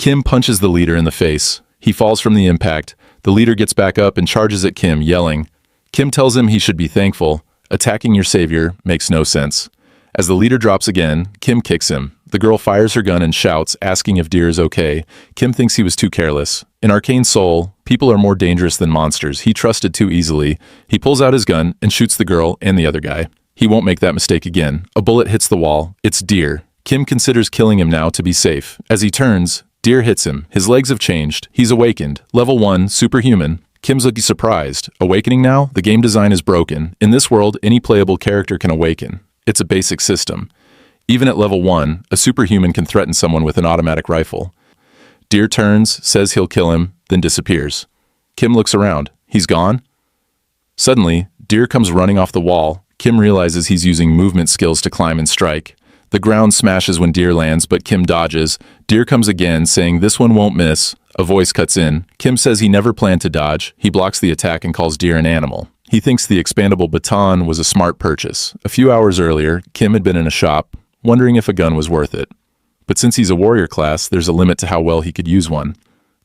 Kim punches the leader in the face. He falls from the impact. The leader gets back up and charges at Kim, yelling. Kim tells him he should be thankful. Attacking your savior makes no sense. As the leader drops again, Kim kicks him. The girl fires her gun and shouts, asking if Deer is okay. Kim thinks he was too careless. In Arcane Seoul, people are more dangerous than monsters. He trusted too easily. He pulls out his gun and shoots the girl and the other guy. He won't make that mistake again. A bullet hits the wall. It's Deer. Kim considers killing him now to be safe. As he turns, Deer hits him. His legs have changed. He's awakened. Level 1, Superhuman. Kim's looking surprised. Awakening now? The game design is broken. In this world, any playable character can awaken. It's a basic system. Even at level 1, a superhuman can threaten someone with an automatic rifle. Deer turns, says he'll kill him, then disappears. Kim looks around. He's gone? Suddenly, Deer comes running off the wall. Kim realizes he's using movement skills to climb and strike. The ground smashes when Deer lands, but Kim dodges. Deer comes again, saying this one won't miss. A voice cuts in. Kim says he never planned to dodge. He blocks the attack and calls Deer an animal. He thinks the expandable baton was a smart purchase. A few hours earlier, Kim had been in a shop, wondering if a gun was worth it. But since he's a warrior class, there's a limit to how well he could use one.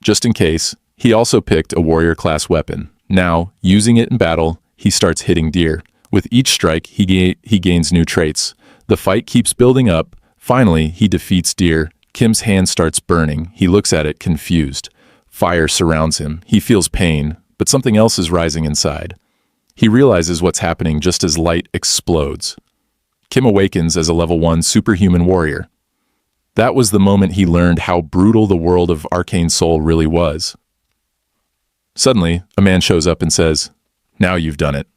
Just in case, he also picked a warrior class weapon. Now, using it in battle, he starts hitting Deer. With each strike, he gains new traits. The fight keeps building up. Finally, he defeats Deer. Kim's hand starts burning. He looks at it, confused. Fire surrounds him. He feels pain, but something else is rising inside. He realizes what's happening just as light explodes. Kim awakens as a level 1 superhuman warrior. That was the moment he learned how brutal the world of Arcane Seoul really was. Suddenly, a man shows up and says, "Now you've done it."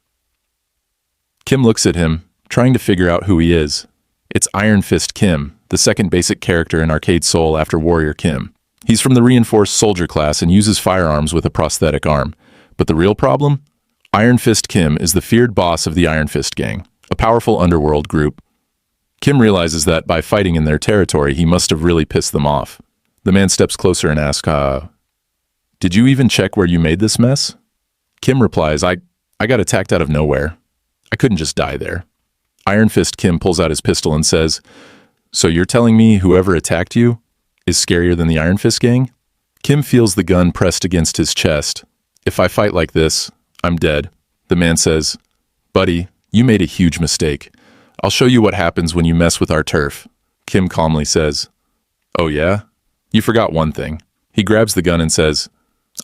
Kim looks at him, trying to figure out who he is. It's Ironfist Kim, the second basic character in Arcane Seoul after Warrior Kim. He's from the reinforced soldier class and uses firearms with a prosthetic arm. But the real problem? Ironfist Kim is the feared boss of the Ironfist gang, a powerful underworld group. Kim realizes that by fighting in their territory, he must have really pissed them off. The man steps closer and asks, "Did you even check where you made this mess?" Kim replies, I got attacked out of nowhere. I couldn't just die there." Ironfist Kim pulls out his pistol and says, "So you're telling me whoever attacked you is scarier than the Ironfist gang?" Kim feels the gun pressed against his chest. "If I fight like this, I'm dead." The man says, "Buddy, you made a huge mistake. I'll show you what happens when you mess with our turf." Kim calmly says, "Oh yeah? You forgot one thing." He grabs the gun and says,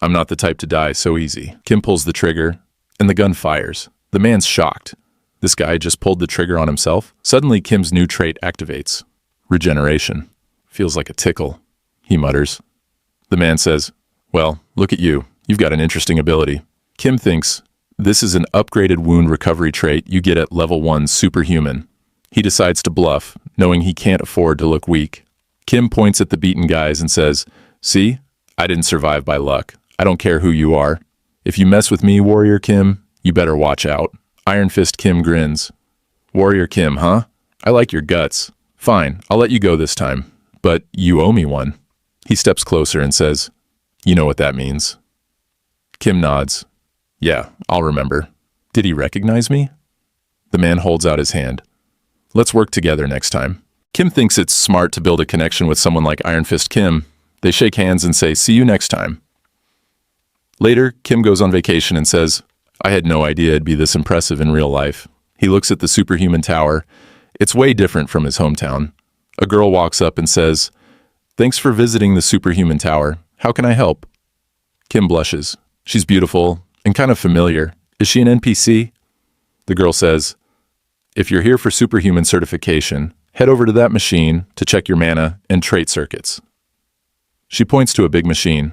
"I'm not the type to die so easy." Kim pulls the trigger, and the gun fires. The man's shocked. This guy just pulled the trigger on himself. Suddenly, Kim's new trait activates. Regeneration. Feels like a tickle, he mutters. The man says, "Well, look at you. You've got an interesting ability." Kim thinks, this is an upgraded wound recovery trait you get at level 1 Superhuman. He decides to bluff, knowing he can't afford to look weak. Kim points at the beaten guys and says, "See? I didn't survive by luck. I don't care who you are. If you mess with me, Warrior Kim, you better watch out." Ironfist Kim grins. "Warrior Kim, huh? I like your guts. Fine, I'll let you go this time. But you owe me one." He steps closer and says, "You know what that means." Kim nods. "Yeah, I'll remember." "Did he recognize me?" The man holds out his hand. "Let's work together next time." Kim thinks it's smart to build a connection with someone like Ironfist Kim. They shake hands and say, "See you next time." Later, Kim goes on vacation and says, "I had no idea it'd be this impressive in real life." He looks at the Superhuman Tower. It's way different from his hometown. A girl walks up and says, "Thanks for visiting the Superhuman Tower. How can I help?" Kim blushes. She's beautiful and kind of familiar. Is she an NPC? The girl says, "If you're here for Superhuman certification, head over to that machine to check your mana and trait circuits." She points to a big machine.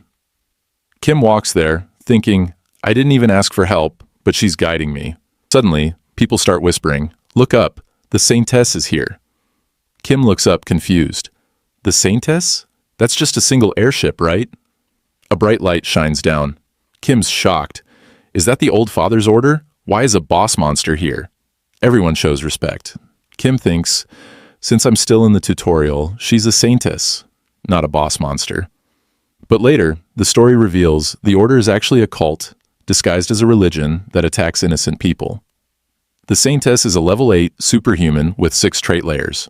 Kim walks there, thinking, I didn't even ask for help, but she's guiding me. Suddenly, people start whispering, "Look up, the Saintess is here." Kim looks up, confused. The Saintess? That's just a single airship, right? A bright light shines down. Kim's shocked. Is that the Old Father's order? Why is a boss monster here? Everyone shows respect. Kim thinks, since I'm still in the tutorial, she's a Saintess, not a boss monster. But later, the story reveals the order is actually a cult, disguised as a religion that attacks innocent people. The Saintess is a level 8 superhuman with 6 trait layers.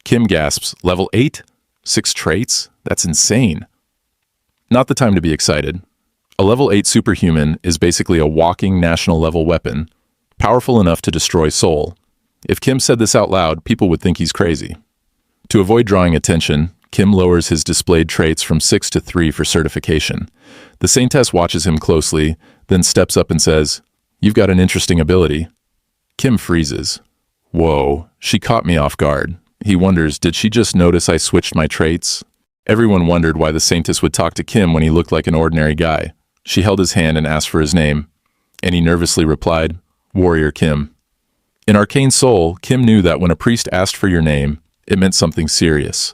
Kim gasps, "Level 8? 6 traits? That's insane." Not the time to be excited. A level 8 superhuman is basically a walking national-level weapon, powerful enough to destroy Seoul. If Kim said this out loud, people would think he's crazy. To avoid drawing attention, Kim lowers his displayed traits from 6 to 3 for certification. The Saintess watches him closely, then steps up and says, "You've got an interesting ability." Kim freezes. Whoa, she caught me off guard. He wonders, did she just notice I switched my traits? Everyone wondered why the Saintess would talk to Kim when he looked like an ordinary guy. She held his hand and asked for his name, and he nervously replied, "Warrior Kim." In Arcane Seoul, Kim knew that when a priest asked for your name, it meant something serious.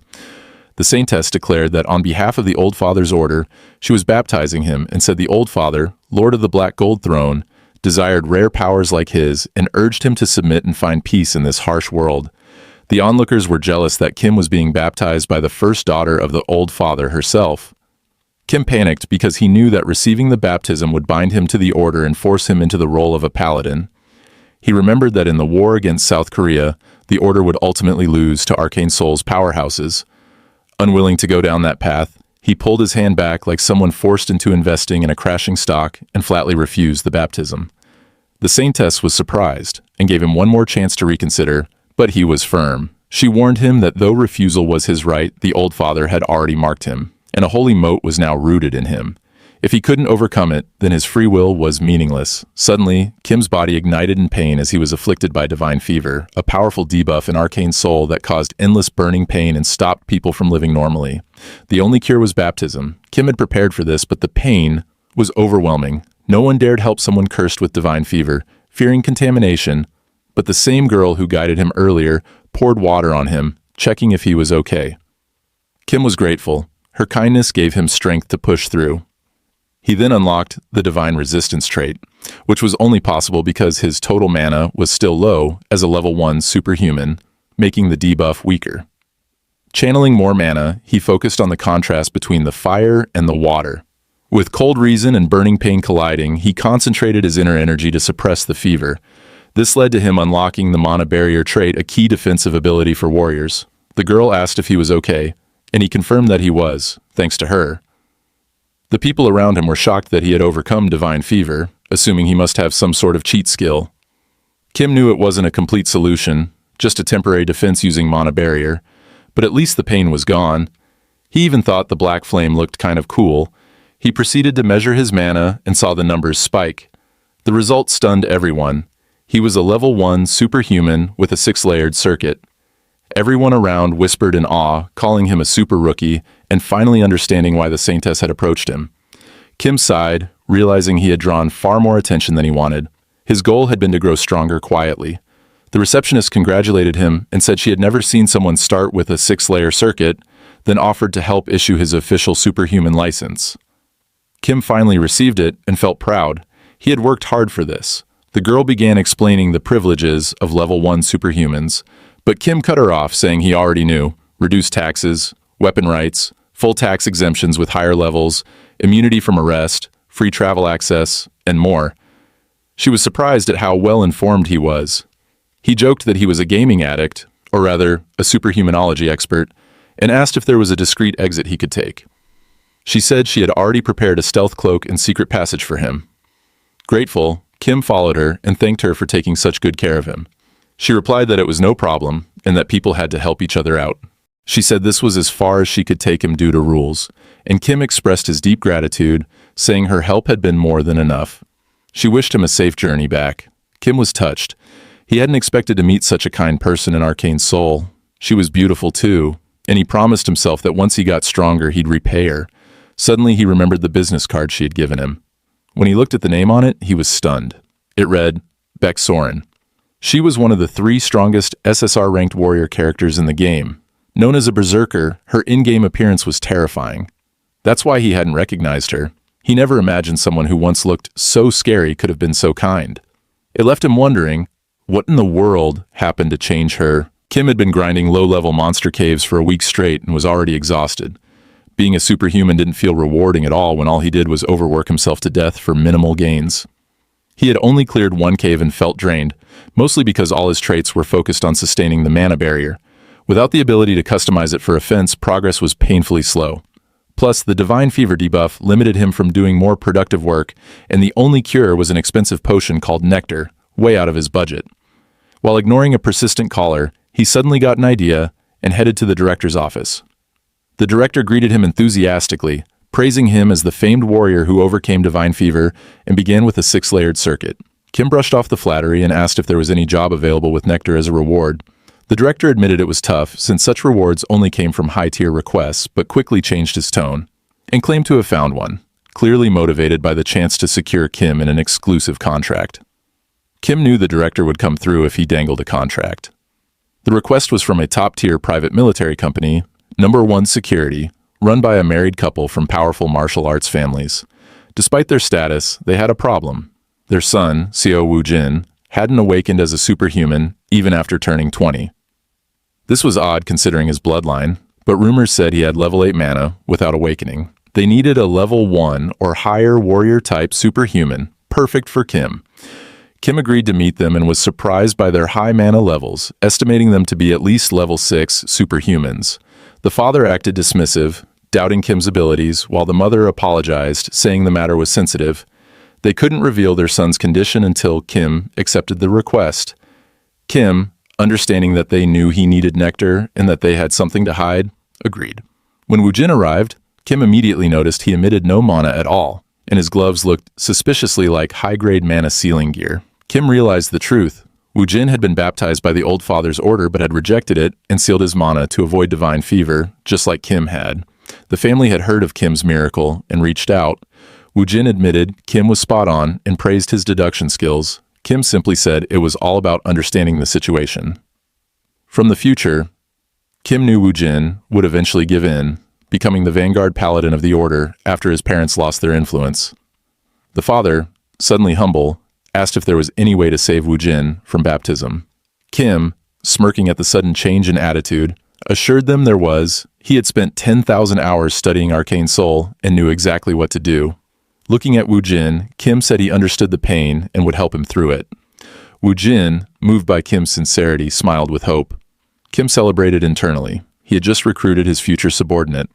The Saintess declared that on behalf of the Old Father's order, she was baptizing him and said the Old Father, Lord of the Black Gold Throne, desired rare powers like his and urged him to submit and find peace in this harsh world. The onlookers were jealous that Kim was being baptized by the first daughter of the Old Father herself. Kim panicked because he knew that receiving the baptism would bind him to the order and force him into the role of a paladin. He remembered that in the war against South Korea, the order would ultimately lose to Arcane Seoul's powerhouses. Unwilling to go down that path, he pulled his hand back like someone forced into investing in a crashing stock and flatly refused the baptism. The Saintess was surprised and gave him one more chance to reconsider, but he was firm. She warned him that though refusal was his right, the Old Father had already marked him, and a holy moat was now rooted in him. If he couldn't overcome it, then his free will was meaningless. Suddenly, Kim's body ignited in pain as he was afflicted by divine fever, a powerful debuff in Arcane Seoul that caused endless burning pain and stopped people from living normally. The only cure was baptism. Kim had prepared for this, but the pain was overwhelming. No one dared help someone cursed with divine fever, fearing contamination, but the same girl who guided him earlier poured water on him, checking if he was okay. Kim was grateful. Her kindness gave him strength to push through. He then unlocked the Divine Resistance trait, which was only possible because his total mana was still low as a level 1 superhuman, making the debuff weaker. Channeling more mana, he focused on the contrast between the fire and the water. With cold reason and burning pain colliding, he concentrated his inner energy to suppress the fever. This led to him unlocking the Mana Barrier trait, a key defensive ability for warriors. The girl asked if he was okay, and he confirmed that he was, thanks to her. The people around him were shocked that he had overcome divine fever, assuming he must have some sort of cheat skill. Kim knew it wasn't a complete solution, just a temporary defense using Mana Barrier, but at least the pain was gone. He even thought the black flame looked kind of cool. He proceeded to measure his mana and saw the numbers spike. The result stunned everyone. He was a level 1 superhuman with a 6-layered circuit. Everyone around whispered in awe, calling him a super rookie, and finally understanding why the Saintess had approached him. Kim sighed, realizing he had drawn far more attention than he wanted. His goal had been to grow stronger quietly. The receptionist congratulated him and said she had never seen someone start with a 6-layer circuit, then offered to help issue his official superhuman license. Kim finally received it and felt proud. He had worked hard for this. The girl began explaining the privileges of level 1 superhumans, but Kim cut her off, saying he already knew: reduced taxes, weapon rights, full tax exemptions with higher levels, immunity from arrest, free travel access, and more. She was surprised at how well-informed he was. He joked that he was a gaming addict, or rather, a superhumanology expert, and asked if there was a discreet exit he could take. She said she had already prepared a stealth cloak and secret passage for him. Grateful, Kim followed her and thanked her for taking such good care of him. She replied that it was no problem and that people had to help each other out. She said this was as far as she could take him due to rules, and Kim expressed his deep gratitude, saying her help had been more than enough. She wished him a safe journey back. Kim was touched. He hadn't expected to meet such a kind person in Arcane Seoul. She was beautiful too, and he promised himself that once he got stronger, he'd repay her. Suddenly, he remembered the business card she had given him. When he looked at the name on it, he was stunned. It read, Beck Soren. She was one of the 3 strongest SSR-ranked warrior characters in the game. Known as a berserker, her in-game appearance was terrifying. That's why he hadn't recognized her. He never imagined someone who once looked so scary could have been so kind. It left him wondering, what in the world happened to change her? Kim had been grinding low-level monster caves for a week straight and was already exhausted. Being a superhuman didn't feel rewarding at all when all he did was overwork himself to death for minimal gains. He had only cleared one cave and felt drained, mostly because all his traits were focused on sustaining the mana barrier. Without the ability to customize it for offense, progress was painfully slow. Plus, the divine fever debuff limited him from doing more productive work, and the only cure was an expensive potion called nectar, way out of his budget. While ignoring a persistent caller, he suddenly got an idea and headed to the director's office. The director greeted him enthusiastically, praising him as the famed warrior who overcame divine fever and began with a 6-layered circuit. Kim brushed off the flattery and asked if there was any job available with nectar as a reward. The director admitted it was tough, since such rewards only came from high-tier requests, but quickly changed his tone and claimed to have found one, clearly motivated by the chance to secure Kim in an exclusive contract. Kim knew the director would come through if he dangled a contract. The request was from a top-tier private military company, Number 1 Security, run by a married couple from powerful martial arts families. Despite their status, they had a problem. Their son, Seo Woo-jin, hadn't awakened as a superhuman even after turning 20. This was odd considering his bloodline, but rumors said he had level 8 mana without awakening. They needed a level 1 or higher warrior-type superhuman, perfect for Kim. Kim agreed to meet them and was surprised by their high mana levels, estimating them to be at least level 6 superhumans. The father acted dismissive, doubting Kim's abilities, while the mother apologized, saying the matter was sensitive. They couldn't reveal their son's condition until Kim accepted the request. Kim, understanding that they knew he needed nectar and that they had something to hide, agreed. When Woo-jin arrived, Kim immediately noticed he emitted no mana at all, and his gloves looked suspiciously like high-grade mana sealing gear. Kim realized the truth. Woo-jin had been baptized by the old father's order but had rejected it and sealed his mana to avoid divine fever, just like Kim had. The family had heard of Kim's miracle and reached out. Woo-jin admitted Kim was spot on and praised his deduction skills. Kim simply said it was all about understanding the situation. From the future, Kim knew Woo-jin would eventually give in, becoming the vanguard paladin of the order after his parents lost their influence. The father, suddenly humble, asked if there was any way to save Woo-jin from baptism. Kim, smirking at the sudden change in attitude, assured them there was. He had spent 10,000 hours studying Arcane Seoul and knew exactly what to do. Looking at Woo-jin, Kim said he understood the pain and would help him through it. Woo-jin, moved by Kim's sincerity, smiled with hope. Kim celebrated internally. He had just recruited his future subordinate.